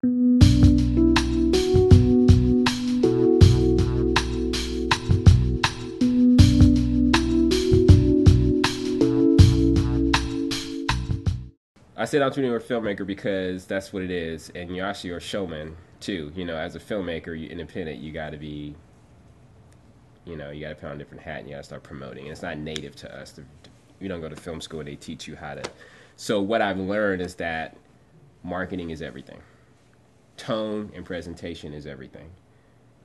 I said entrepreneur filmmaker because that's what it is, and you're actually a showman too. As a filmmaker, you independent, you got to be, you got to put on a different hat, and you got to start promoting. And it's not native to us. You don't go to film school; and they teach you how to. So what I've learned is that marketing is everything. Tone and presentation is everything.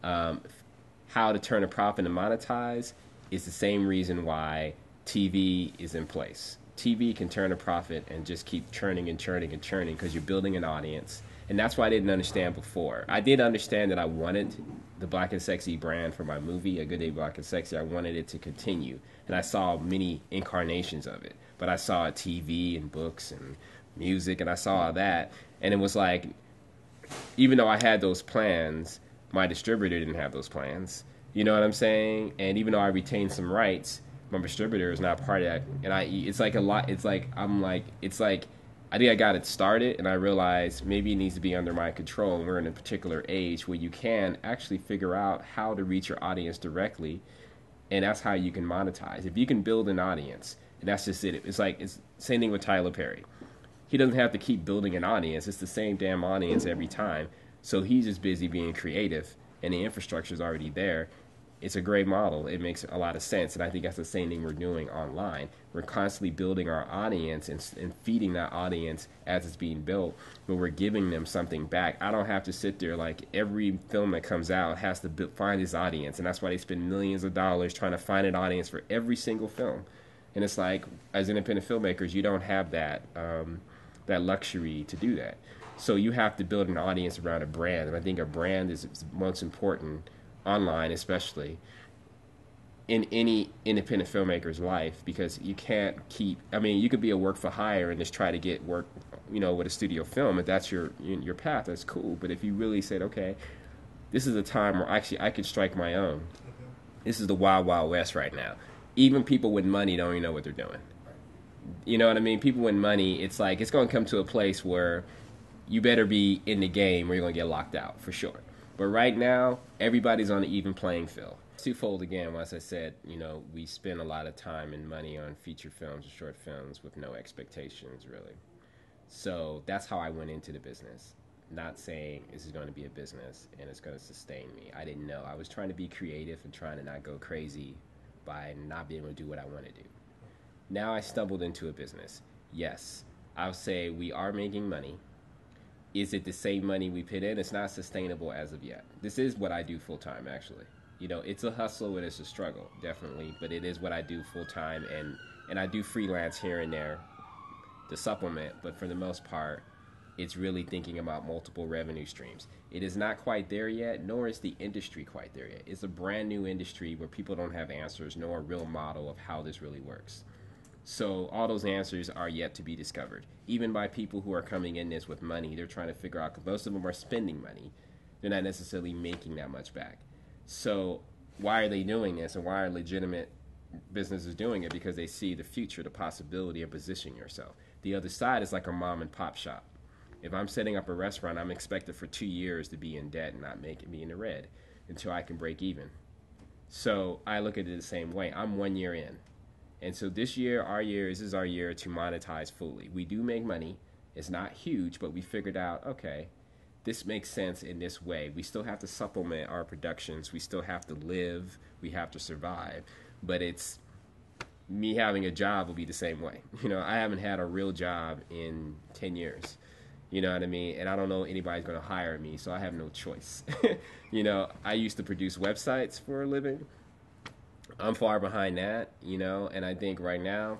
Um, how to turn a profit and monetize is the same reason why TV is in place. TV can turn a profit and just keep churning and churning and churning because you're building an audience. And that's what I didn't understand before. I did understand that I wanted the Black and Sexy brand for my movie, A Good Day Black and Sexy. I wanted it to continue. And I saw many incarnations of it. But I saw TV and books and music, and I saw all that. And it was like, even though I had those plans, my distributor didn't have those plans. You know what I'm saying? And even though I retained some rights, my distributor is not part of that. And it's like a lot. It's like I think I got it started, and I realized maybe it needs to be under my control. And we're in a particular age where you can actually figure out how to reach your audience directly, and that's how you can monetize. If you can build an audience, and that's just it. It's the same thing with Tyler Perry. He doesn't have to keep building an audience. It's the same damn audience every time. So he's just busy being creative, and the infrastructure is already there. It's a great model. It makes a lot of sense, and I think that's the same thing we're doing online. We're constantly building our audience and feeding that audience as it's being built, but we're giving them something back. I don't have to sit there like every film that comes out has to find his audience, and that's why they spend millions of dollars trying to find an audience for every single film. And it's like, as independent filmmakers, you don't have that that luxury to do that. So you have to build an audience around a brand, and I think a brand is most important online, especially in any independent filmmaker's life, because you can't keep. I mean, you could be a work for hire and just try to get work, with a studio film. If that's your path, that's cool. But if you really said, okay, this is a time where actually I could strike my own. This is the wild, wild west right now. Even people with money don't even know what they're doing. You know what I mean? People with money, it's like it's going to come to a place where you better be in the game or you're going to get locked out for sure. But right now, everybody's on an even playing field. Twofold again, once I said, we spend a lot of time and money on feature films or short films with no expectations, really. So that's how I went into the business. Not saying this is going to be a business and it's going to sustain me. I didn't know. I was trying to be creative and trying to not go crazy by not being able to do what I want to do. Now I stumbled into a business. Yes, I'll say we are making money. Is it the same money we put in? It's not sustainable as of yet. This is what I do full time, actually. It's a hustle and it's a struggle, definitely, but it is what I do full time, and I do freelance here and there to supplement, but for the most part, it's really thinking about multiple revenue streams. It is not quite there yet, nor is the industry quite there yet. It's a brand new industry where people don't have answers, nor a real model of how this really works. So all those answers are yet to be discovered. Even by people who are coming in this with money, they're trying to figure out, because most of them are spending money. They're not necessarily making that much back. So why are they doing this, and why are legitimate businesses doing it? Because they see the future, the possibility of positioning yourself. The other side is like a mom and pop shop. If I'm setting up a restaurant, I'm expected for 2 years to be in debt and not making me in the red until I can break even. So I look at it the same way. I'm 1 year in. And so this year, this is our year to monetize fully. We do make money. It's not huge, but we figured out, okay, this makes sense in this way. We still have to supplement our productions. We still have to live. We have to survive. But it's me having a job will be the same way. I haven't had a real job in 10 years. You know what I mean? And I don't know anybody's going to hire me, so I have no choice. I used to produce websites for a living. I'm far behind that, and I think right now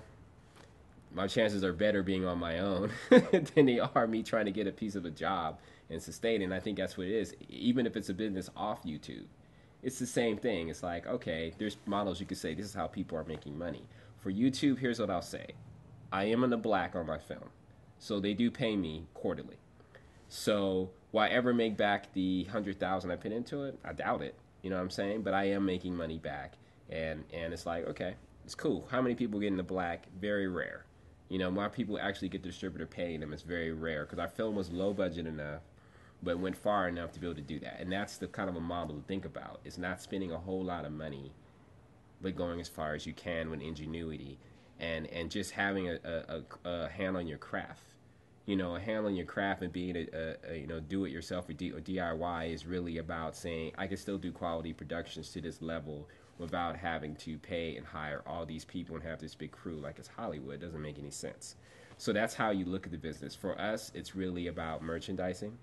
my chances are better being on my own than they are me trying to get a piece of a job and sustain it. And I think that's what it is. Even if it's a business off YouTube, it's the same thing. It's like, okay, there's models you could say this is how people are making money. For YouTube, here's what I'll say. I am in the black on my film, so they do pay me quarterly. So will I ever make back the 100,000 I put into it? I doubt it. You know what I'm saying? But I am making money back. And it's like, okay, it's cool. How many people get in the black? Very rare. More people actually get the distributor paying them. It's very rare because our film was low budget enough but went far enough to be able to do that. And that's the kind of a model to think about. It's not spending a whole lot of money, but going as far as you can with ingenuity, and just having a hand on your craft. You know, a hand on your craft and being a you know, do it yourself or DIY is really about saying I can still do quality productions to this level without having to pay and hire all these people and have this big crew like it's Hollywood. It doesn't make any sense. So that's how you look at the business. For us, it's really about merchandising.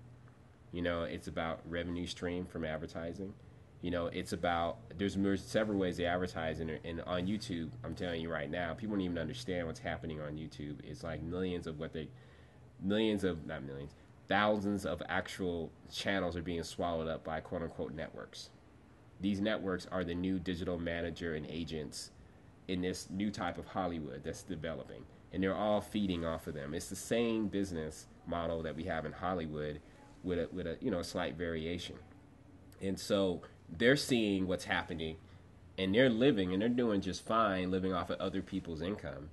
You know, it's about revenue stream from advertising. You know, it's about there's several ways they advertise, and on YouTube, I'm telling you right now, people don't even understand what's happening on YouTube. It's like not millions, thousands of actual channels are being swallowed up by quote unquote networks. These networks are the new digital manager and agents in this new type of Hollywood that's developing, and they're all feeding off of them. It's the same business model that we have in Hollywood with a you know, a slight variation. And so they're seeing what's happening, and they're living and they're doing just fine living off of other people's income.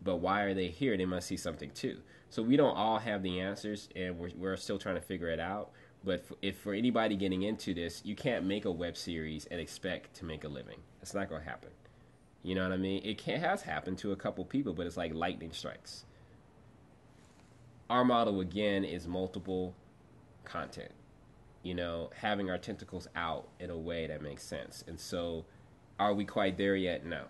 But why are they here? They must see something too. So we don't all have the answers, and we're still trying to figure it out. But if for anybody getting into this, you can't make a web series and expect to make a living. It's not going to happen. You know what I mean? Has happened to a couple people, but it's like lightning strikes. Our model, again, is multiple content. You know, having our tentacles out in a way that makes sense. And so, are we quite there yet? No.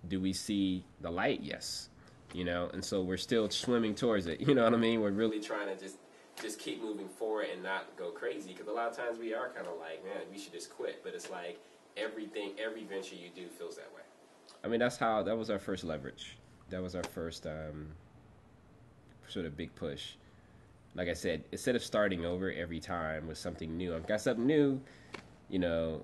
Do we see the light? Yes. You know, and so we're still swimming towards it. You know what I mean? We're really trying to just keep moving forward and not go crazy, because a lot of times we are kind of like, man, we should just quit. But it's like every venture you do feels that way. I mean, that was our first leverage. That was our first sort of big push. Like I said, instead of starting over every time with something new, I've got something new, you know,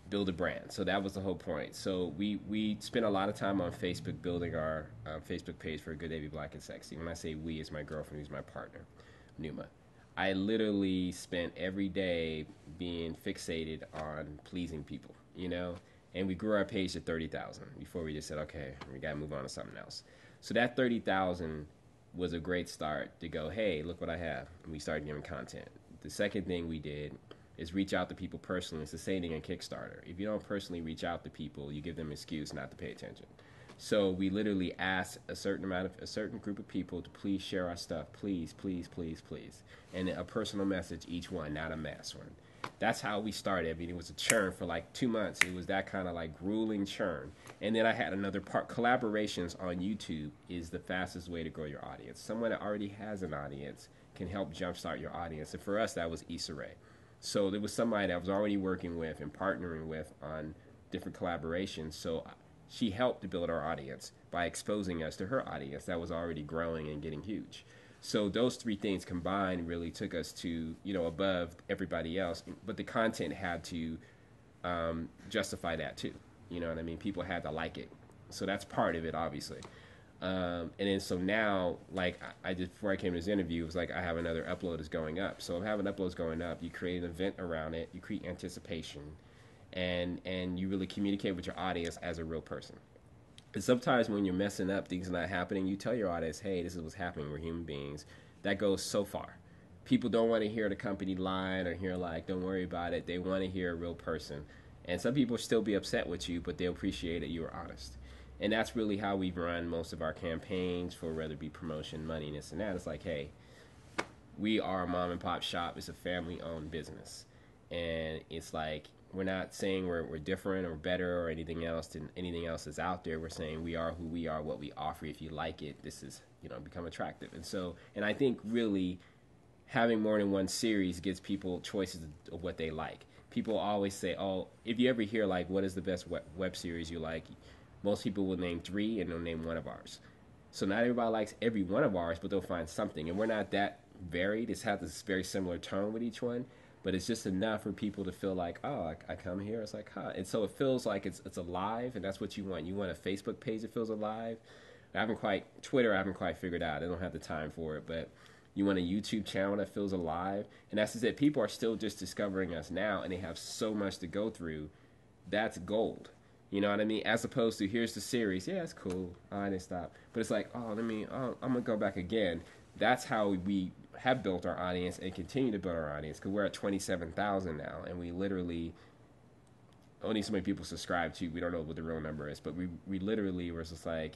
build a brand. So that was the whole point. So we spent a lot of time on Facebook building our Facebook page for Good Day Be Black and Sexy. When I say we, it's my girlfriend who's my partner, Numa. I literally spent every day being fixated on pleasing people, you know, and we grew our page to 30,000 before we just said, okay, we got to move on to something else. So that 30,000 was a great start to go, hey, look what I have. And we started giving content. The second thing we did is reach out to people personally. It's the same thing in Kickstarter. If you don't personally reach out to people, you give them an excuse not to pay attention. So we literally asked a certain group of people to please share our stuff, please, please, please, please, and a personal message each one, not a mass one. That's how we started. I mean, it was a churn for like 2 months. It was that kind of like grueling churn. And then I had another part. Collaborations on YouTube is the fastest way to grow your audience. Someone that already has an audience can help jumpstart your audience. And for us, that was Issa Rae. So there was somebody that I was already working with and partnering with on different collaborations. So she helped to build our audience by exposing us to her audience that was already growing and getting huge. So those three things combined really took us to, you know, above everybody else. But the content had to justify that too. You know what I mean? People had to like it. So that's part of it, obviously. And then so now, like I did before I came to this interview, it was like I have another upload is going up. So if having uploads going up, you create an event around it, you create anticipation, and you really communicate with your audience as a real person. And sometimes when you're messing up, things are not happening, you tell your audience, hey, this is what's happening. We're human beings. That goes so far. People don't want to hear the company line or hear like, don't worry about it. They want to hear a real person. And some people still be upset with you, but they'll appreciate that you were honest. And that's really how we've run most of our campaigns for whether it be promotion, money, and this and that. It's like, hey, we are a mom and pop shop. It's a family-owned business. And it's like, we're not saying we're different or better or anything else than anything else that's out there. We're saying we are who we are, what we offer. If you like it, this is, you know, become attractive. And so, and I think really having more than one series gives people choices of what they like. People always say, oh, if you ever hear like, what is the best web series you like? Most people will name 3 and they'll name one of ours. So not everybody likes every one of ours, but they'll find something. And we're not that varied. It's had this very similar tone with each one. But it's just enough for people to feel like, oh, I come here, it's like, huh. And so it feels like it's alive, and that's what you want. You want a Facebook page that feels alive. Twitter I haven't quite figured out. I don't have the time for it. But you want a YouTube channel that feels alive. And that's just it. People are still just discovering us now, and they have so much to go through. That's gold. You know what I mean? As opposed to, here's the series. Yeah, it's cool. I didn't stop. But it's like, I'm going to go back again. That's how we have built our audience and continue to build our audience because we're at 27,000 now, and we literally only so many people subscribe to. We don't know what the real number is, but we literally were just like,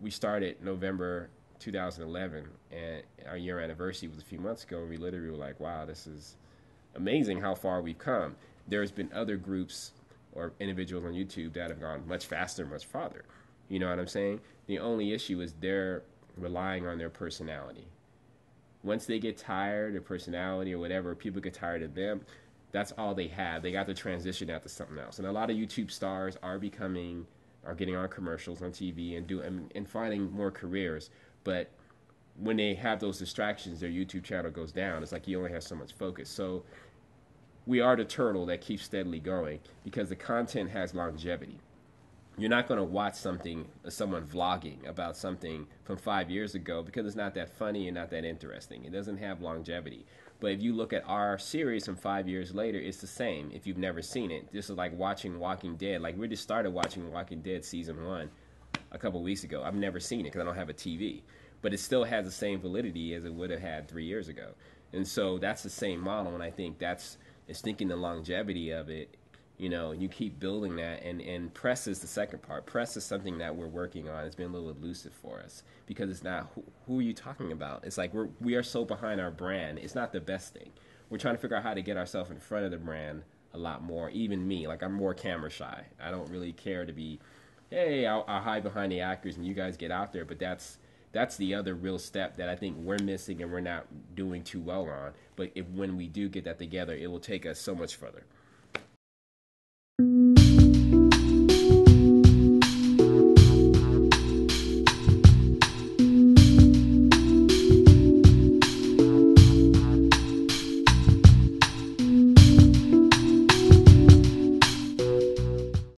we started November 2011, and our year anniversary was a few months ago, and we literally were like, wow, this is amazing how far we've come. There's been other groups or individuals on YouTube that have gone much faster, much farther. You know what I'm saying? The only issue is they're relying on their personality. Once they get tired of personality or whatever, people get tired of them, that's all they have. They got to transition out to something else. And a lot of YouTube stars are getting on commercials on TV and finding more careers. But when they have those distractions, their YouTube channel goes down. It's like you only have so much focus. So we are the turtle that keeps steadily going because the content has longevity. You're not going to watch someone vlogging about something from 5 years ago because it's not that funny and not that interesting. It doesn't have longevity. But if you look at our series from 5 years later, it's the same if you've never seen it. This is like watching Walking Dead. Like we just started watching Walking Dead season 1 a couple weeks ago. I've never seen it because I don't have a TV. But it still has the same validity as it would have had 3 years ago. And so that's the same model, and I think it's thinking the longevity of it. You know, you keep building that, and press is the second part. Press is something that we're working on. It's been a little elusive for us because it's not who are you talking about? It's like we are so behind our brand. It's not the best thing. We're trying to figure out how to get ourselves in front of the brand a lot more. Even me, like I'm more camera shy. I don't really care to be, hey, I'll hide behind the actors and you guys get out there. But that's the other real step that I think we're missing and we're not doing too well on. But when we do get that together, it will take us so much further.